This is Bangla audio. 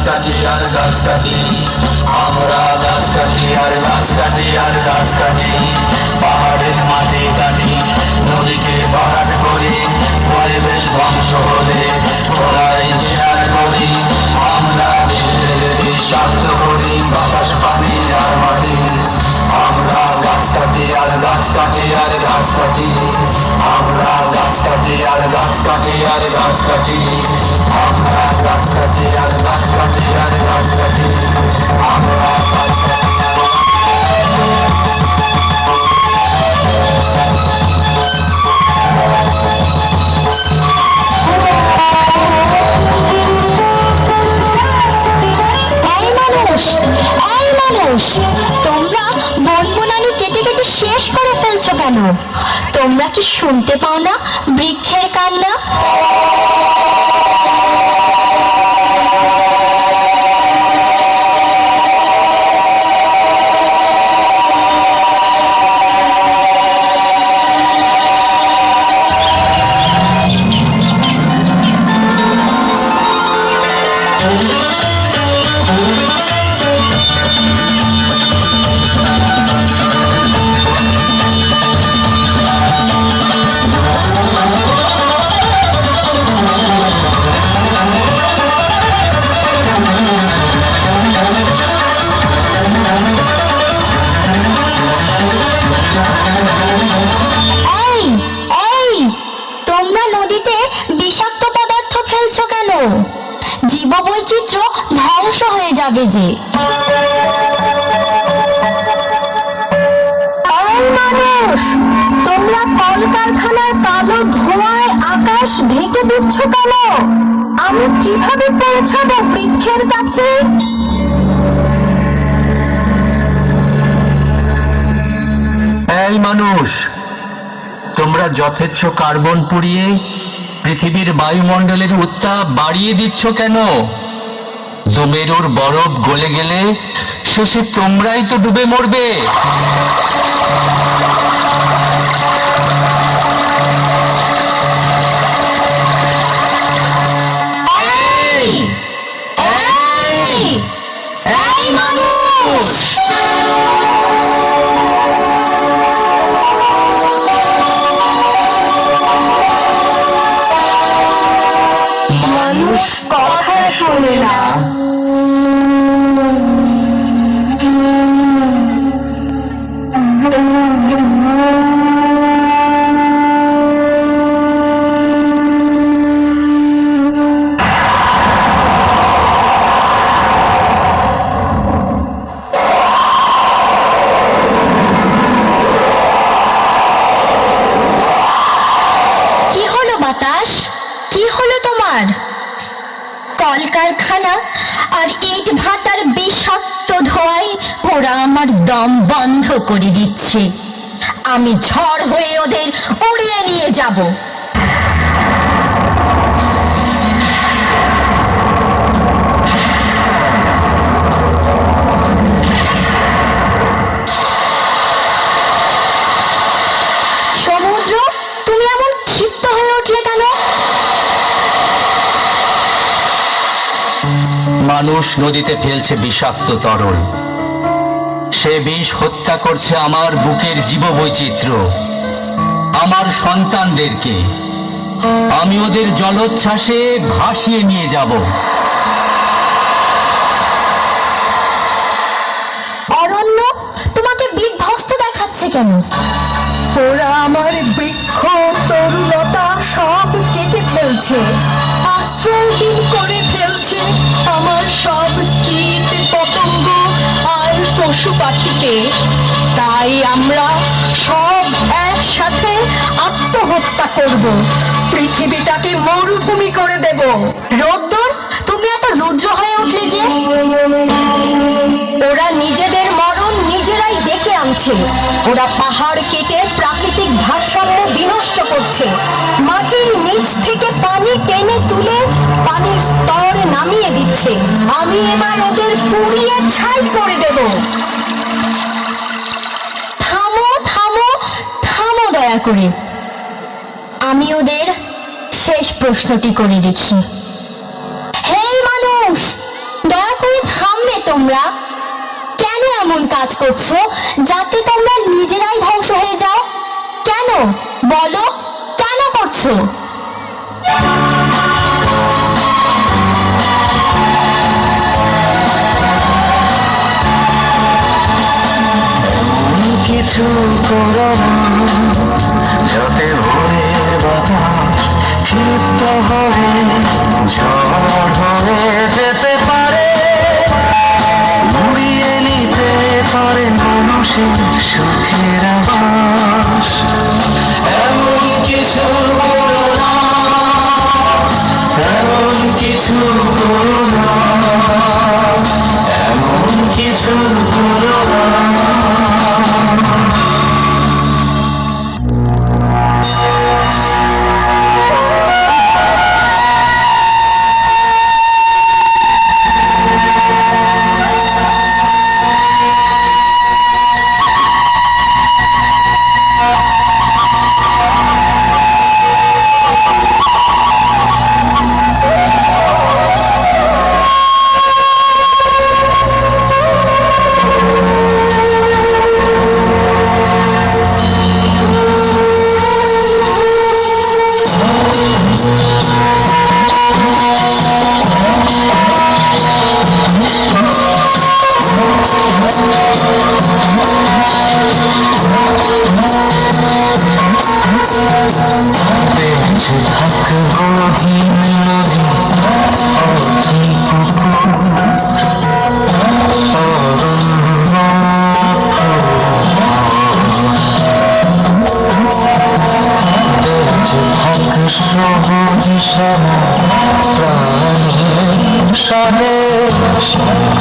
কাটি আর গাছ কাটি, আমরা গাছ কাটি আর গাছ কাটি আর গাছ কাটি। পাহাড়ের মাটি কাটি, নদীকে ভরাট করি, পরিবেশ ধ্বংস হলে ওরাই বিরাট করি। আমরা বিষাক্ত করি বাতাস পানি আর মাটি। আমরা গাছ কাটি আর গাছ কাটি আর গাছ কাটি, আমরা গাছ কাটি আর গাছ কাটি আর গাছ কাটি, আমরা গাছ কাটি আর গাছ কাটি আর গাছ কাটি, আমরা গাছ কাটি। তোমরা বনবনানি কেটে কেটে শেষ করে ফেলছো কেন? তোমরা কি শুনতে পাও না বৃক্ষের কান্না? জীববৈচিত্র্য ধ্বংস হয়ে যাবে যে। মানুষ, তোমরা কলকারখানার কালো ধোঁয়ায় আকাশ ঢেকে দিচ্ছ কেন? আমি কিভাবে পৌঁছাবো বৃক্ষের কাছে? এই মানুষ, তোমরা যথেচ্ছ কার্বন পুড়িয়ে পৃথিবীর বায়ুমণ্ডলের উত্তাপ বাড়িয়ে দিচ্ছ কেন? মেরুর বরফ গলে গেলে শেষে তোমরাই তো ডুবে মরবে। মানুষ কথা শোনে না। কি হলো বাতাস? কি হলো তোমার? কলকারখানা আর ইট ভাটার বিষাক্ত ধোঁয়ায় ওরা আমার দম বন্ধ করে দিচ্ছে। আমি ঝড় হয়ে ওদের উড়িয়ে নিয়ে যাব। সমুদ্র, তুমি এমন ক্ষিপ্ত হয়ে উঠলে কেন? মানুষ নদীতে ফেলছে বিষাক্ত তরল, সে বিষ হত্যা করছে আমার বুকের জীববৈচিত্র্য, আমার সন্তানদেরকে। আমি ওদের জলোচ্ছ্বাসে ভাসিয়ে নিয়ে যাব। অরণ্য তোমাকে বিধ্বস্ত দেখাচ্ছে কেন? ওরা আমার বৃক্ষ তরুলতা সব কেটে ফেলছে, আশ্রয়হীন করে ফেলছে আমার সব কীট পতঙ্গ আর পশু পাখিকে। তাই আমরা সব একসাথে আত্মহত্যা করব, পৃথিবীটাকে মরুভূমি করে দেব। রোদ্দুর, তুমি এত রুদ্র হয়ে উঠলে যে? ওরা নিজেদের মরণ নিজেরাই ডেকে আনছে। ওরা পাহাড় কেটে প্রাকৃতিক ভারসাম্য বিনষ্ট করছে, মাটির নিচ থেকে পানি টেনে তুলে পানির স্তর নামিয়ে দিচ্ছে। আমি এবার ওদের পুড়িয়ে ছাই করে দেব। থামো থামো থামো দয়া করে। আমি ওদের শেষ প্রশ্নটি করে দেখি। হে মানুষ, থামবে তোমরা? কেন এমন কাজ করছো যাতে তোমরা নিজেরাই ধ্বংস হয়ে যাও? কেন বলো, কেন করছো? কিছু করো না যাতে ভোরের বাতাস ক্ষিপ্ত হয়ে ঝড় হয়ে যেতে পারে, মুড়িয়ে নিতে পারে মানুষের সুখের আবাস। এমন কিছু করো না, এমন কিছু করো না, এমন কিছু করো না। বেঁচে থাকবো দিন নদী অতি বেঁচে থাক সবুজ সারা প্রাণের সাথে শরীর